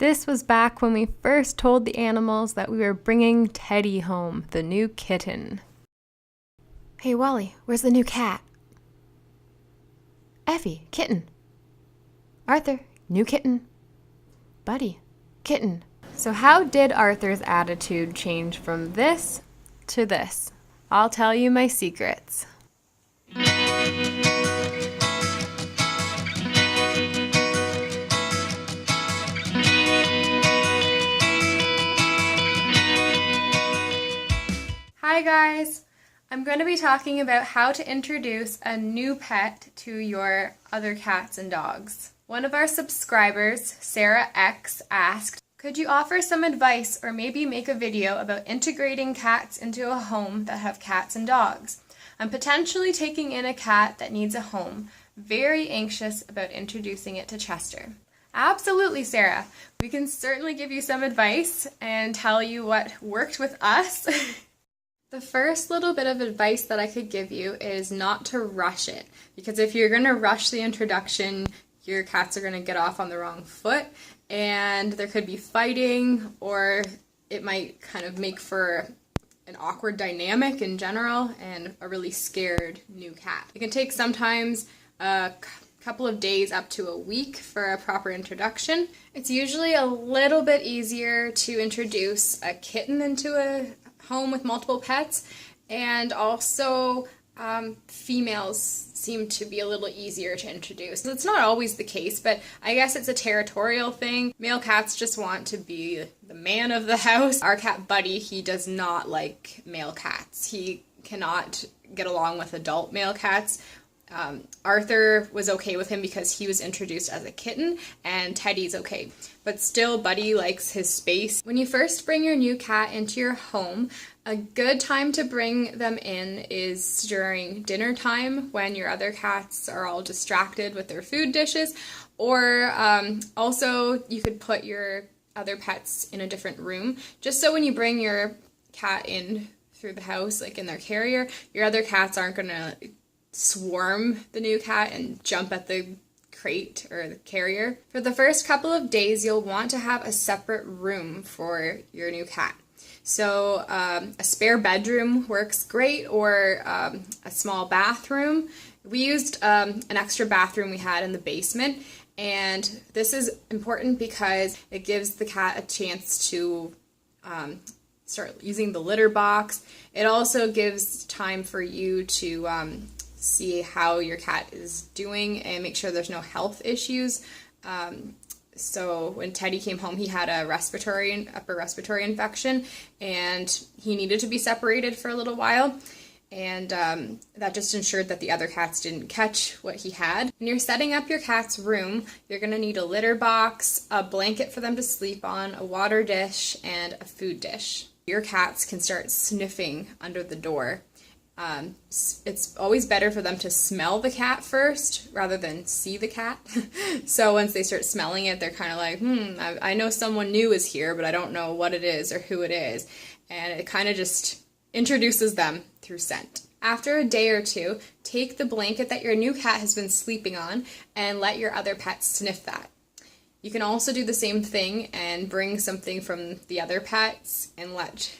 This was back when we first told the animals that we were bringing Teddy home, the new kitten. Hey, Wally, where's the new cat? Effie, kitten. Arthur, new kitten. Buddy, kitten. So how did Arthur's attitude change from this to this? I'll tell you my secrets. Hi guys! I'm going to be talking about how to introduce a new pet to your other cats and dogs. One of our subscribers, Sarah X, asked, could you offer some advice or maybe make a video about integrating cats into a home that have cats and dogs? I'm potentially taking in a cat that needs a home, very anxious about introducing it to Chester. Absolutely, Sarah. We can certainly give you some advice and tell you what worked with us. The first little bit of advice that I could give you is not to rush it, because if you're going to rush the introduction, your cats are going to get off on the wrong foot, and there could be fighting, or it might kind of make for an awkward dynamic in general, and a really scared new cat. It can take sometimes a couple of days up to a week for a proper introduction. It's usually a little bit easier to introduce a kitten into a home with multiple pets, and also females seem to be a little easier to introduce. It's not always the case, but I guess it's a territorial thing. Male cats just want to be the man of the house. Our cat Buddy, he does not like male cats. He cannot get along with adult male cats. Arthur was okay with him because he was introduced as a kitten, and Teddy's okay. But still, Buddy likes his space. When you first bring your new cat into your home, a good time to bring them in is during dinner time when your other cats are all distracted with their food dishes, or also you could put your other pets in a different room, just so when you bring your cat in through the house, like in their carrier, your other cats aren't gonna swarm the new cat and jump at the crate or the carrier. For the first couple of days, you'll want to have a separate room for your new cat. So a spare bedroom works great, or a small bathroom. We used an extra bathroom we had in the basement, and this is important because it gives the cat a chance to start using the litter box. It also gives time for you to see how your cat is doing and make sure there's no health issues. So when Teddy came home, he had a upper respiratory infection, and he needed to be separated for a little while. And that just ensured that the other cats didn't catch what he had. When you're setting up your cat's room, you're going to need a litter box, a blanket for them to sleep on, a water dish, and a food dish. Your cats can start sniffing under the door. It's always better for them to smell the cat first rather than see the cat. So once they start smelling it, they're kind of like, I know someone new is here, but I don't know what it is or who it is. And it kind of just introduces them through scent. After a day or two, take the blanket that your new cat has been sleeping on and let your other pets sniff that. You can also do the same thing and bring something from the other pets and let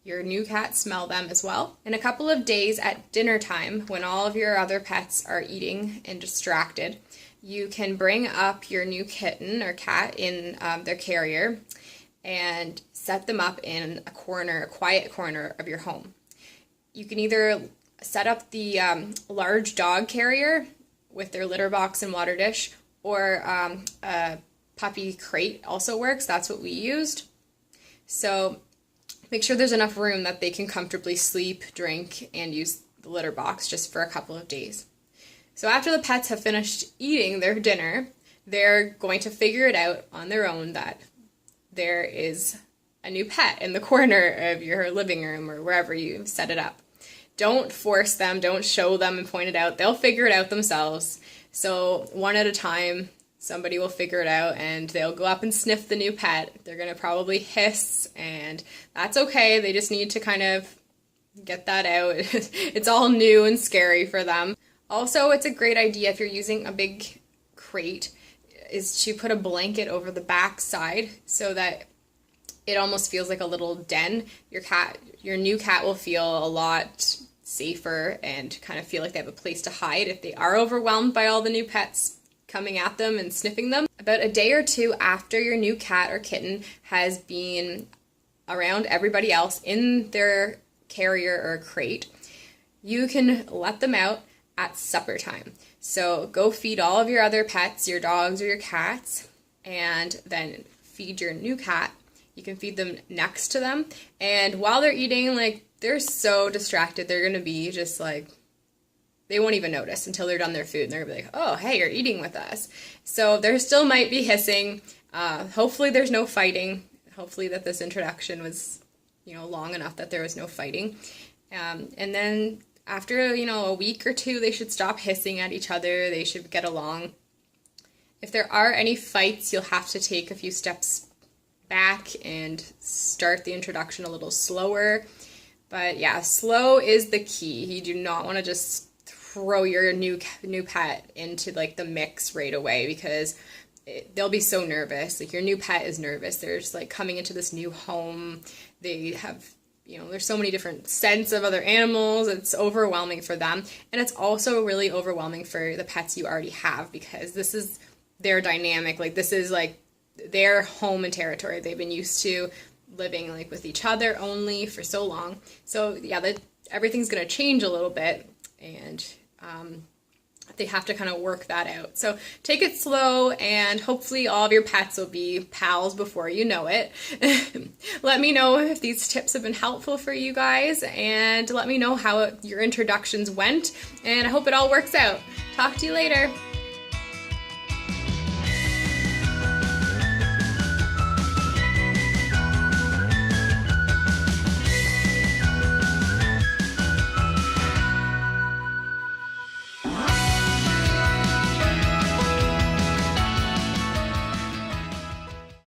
your new cat smell them as well. In a couple of days at dinner time, when all of your other pets are eating and distracted, you can bring up your new kitten or cat in their carrier and set them up in a quiet corner of your home. You can either set up the large dog carrier with their litter box and water dish, or a puppy crate also works. That's what we used. So make sure there's enough room that they can comfortably sleep, drink, and use the litter box just for a couple of days. So after the pets have finished eating their dinner, they're going to figure it out on their own that there is a new pet in the corner of your living room or wherever you set it up. Don't force them, don't show them and point it out. They'll figure it out themselves. So one at a time, somebody will figure it out, and they'll go up and sniff the new pet. They're going to probably hiss, and that's okay. They just need to kind of get that out. It's all new and scary for them. Also, it's a great idea if you're using a big crate. is to put a blanket over the back side so that it almost feels like a little den. Your new cat will feel a lot safer and kind of feel like they have a place to hide if they are overwhelmed by all the new pets coming at them and sniffing them. About a day or two after your new cat or kitten has been around everybody else in their carrier or crate, you can let them out at supper time. So go feed all of your other pets, your dogs or your cats, and then feed your new cat. You can feed them next to them, and while they're eating, like, they're so distracted, they're gonna be just like, they won't even notice until they're done their food, and they're gonna be like, oh, hey, you're eating with us. So there still might be hissing. Hopefully there's no fighting. Hopefully that this introduction was, long enough that there was no fighting. And then after, a week or two, they should stop hissing at each other. They should get along. If there are any fights, you'll have to take a few steps back and start the introduction a little slower. But yeah, slow is the key. You do not want to just throw your new pet into like the mix right away, because they'll be so nervous. Like, your new pet is nervous. They're just like coming into this new home. They have, there's so many different scents of other animals. It's overwhelming for them. And it's also really overwhelming for the pets you already have, because this is their dynamic. Like, this is like their home and territory. They've been used to living like with each other only for so long. So yeah, everything's going to change a little bit, and they have to kind of work that out. So take it slow, and hopefully all of your pets will be pals before you know it. Let me know if these tips have been helpful for you guys, and let me know how your introductions went, and I hope it all works out. Talk to you later.